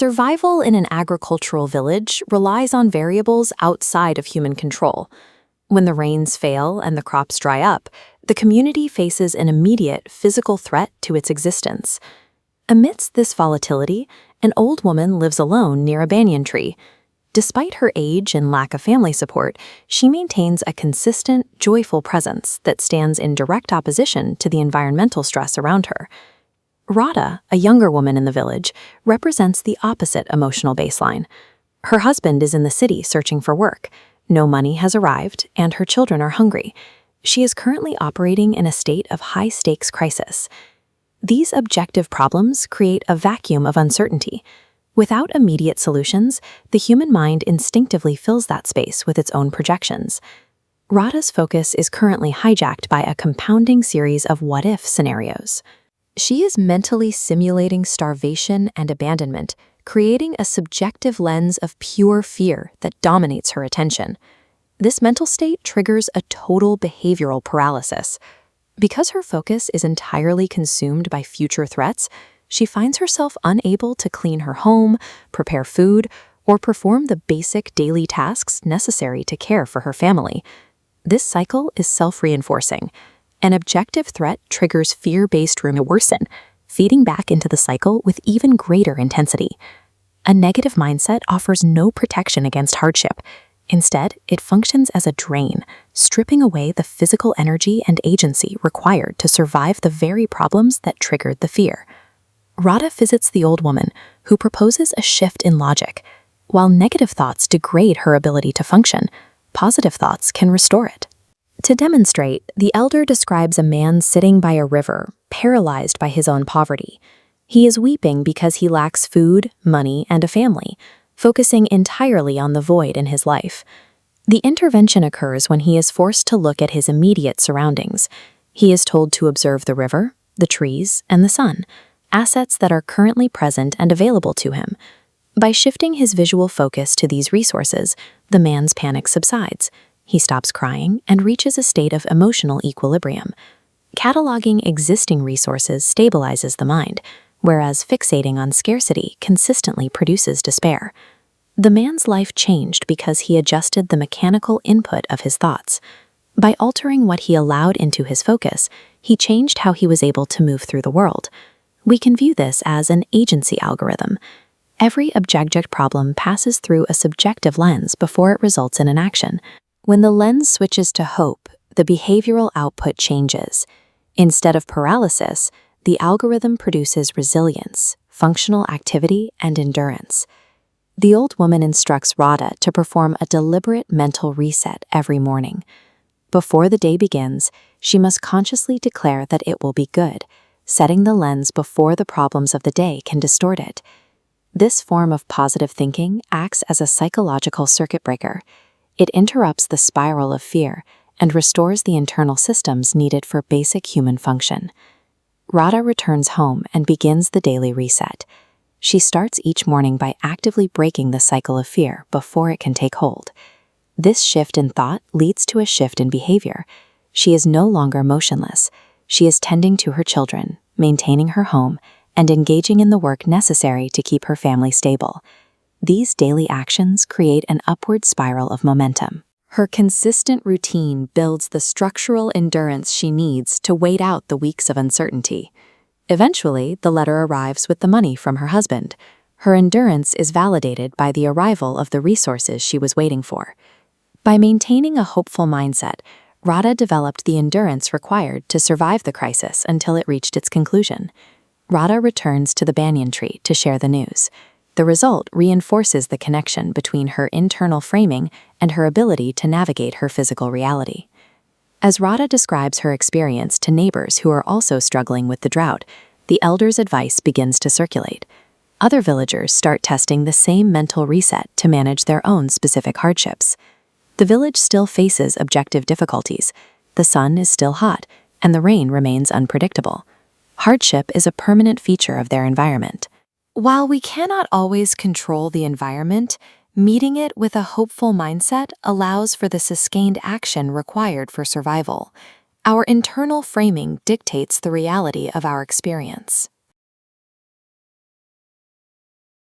Survival in an agricultural village relies on variables outside of human control. When the rains fail and the crops dry up, the community faces an immediate physical threat to its existence. Amidst this volatility, an old woman lives alone near a banyan tree. Despite her age and lack of family support, she maintains a consistent, joyful presence that stands in direct opposition to the environmental stress around her. Radha, a younger woman in the village, represents the opposite emotional baseline. Her husband is in the city searching for work. No money has arrived, and her children are hungry. She is currently operating in a state of high-stakes crisis. These objective problems create a vacuum of uncertainty. Without immediate solutions, the human mind instinctively fills that space with its own projections. Radha's focus is currently hijacked by a compounding series of what-if scenarios. She is mentally simulating starvation and abandonment, creating a subjective lens of pure fear that dominates her attention. This mental state triggers a total behavioral paralysis. Because her focus is entirely consumed by future threats, she finds herself unable to clean her home, prepare food, or perform the basic daily tasks necessary to care for her family. This cycle is self-reinforcing. An objective threat triggers fear-based rumors to worsen, feeding back into the cycle with even greater intensity. A negative mindset offers no protection against hardship. Instead, it functions as a drain, stripping away the physical energy and agency required to survive the very problems that triggered the fear. Radha visits the old woman, who proposes a shift in logic. While negative thoughts degrade her ability to function, positive thoughts can restore it. To demonstrate, the elder describes a man sitting by a river, paralyzed by his own poverty. He is weeping because he lacks food, money, and a family, focusing entirely on the void in his life. The intervention occurs when he is forced to look at his immediate surroundings. He is told to observe the river, the trees, and the sun, assets that are currently present and available to him. By shifting his visual focus to these resources, the man's panic subsides. He stops crying and reaches a state of emotional equilibrium. Cataloging existing resources stabilizes the mind, whereas fixating on scarcity consistently produces despair. The man's life changed because he adjusted the mechanical input of his thoughts. By altering what he allowed into his focus, he changed how he was able to move through the world. We can view this as an agency algorithm. Every objective problem passes through a subjective lens before it results in an action. When the lens switches to hope, the behavioral output changes. Instead of paralysis, the algorithm produces resilience, functional activity, and endurance. The old woman instructs Radha to perform a deliberate mental reset every morning. Before the day begins, she must consciously declare that it will be good, setting the lens before the problems of the day can distort it. This form of positive thinking acts as a psychological circuit breaker. It interrupts the spiral of fear and restores the internal systems needed for basic human function. Radha returns home and begins the daily reset. She starts each morning by actively breaking the cycle of fear before it can take hold. This shift in thought leads to a shift in behavior. She is no longer motionless. She is tending to her children, maintaining her home, and engaging in the work necessary to keep her family stable. These daily actions create an upward spiral of momentum. Her consistent routine builds the structural endurance she needs to wait out the weeks of uncertainty. Eventually, the letter arrives with the money from her husband. Her endurance is validated by the arrival of the resources she was waiting for. By maintaining a hopeful mindset, Radha developed the endurance required to survive the crisis until it reached its conclusion. Radha returns to the banyan tree to share the news. The result reinforces the connection between her internal framing and her ability to navigate her physical reality. As Radha describes her experience to neighbors who are also struggling with the drought, the elder's advice begins to circulate. Other villagers start testing the same mental reset to manage their own specific hardships. The village still faces objective difficulties. The sun is still hot, and the rain remains unpredictable. Hardship is a permanent feature of their environment. While we cannot always control the environment, meeting it with a hopeful mindset allows for the sustained action required for survival. Our internal framing dictates the reality of our experience.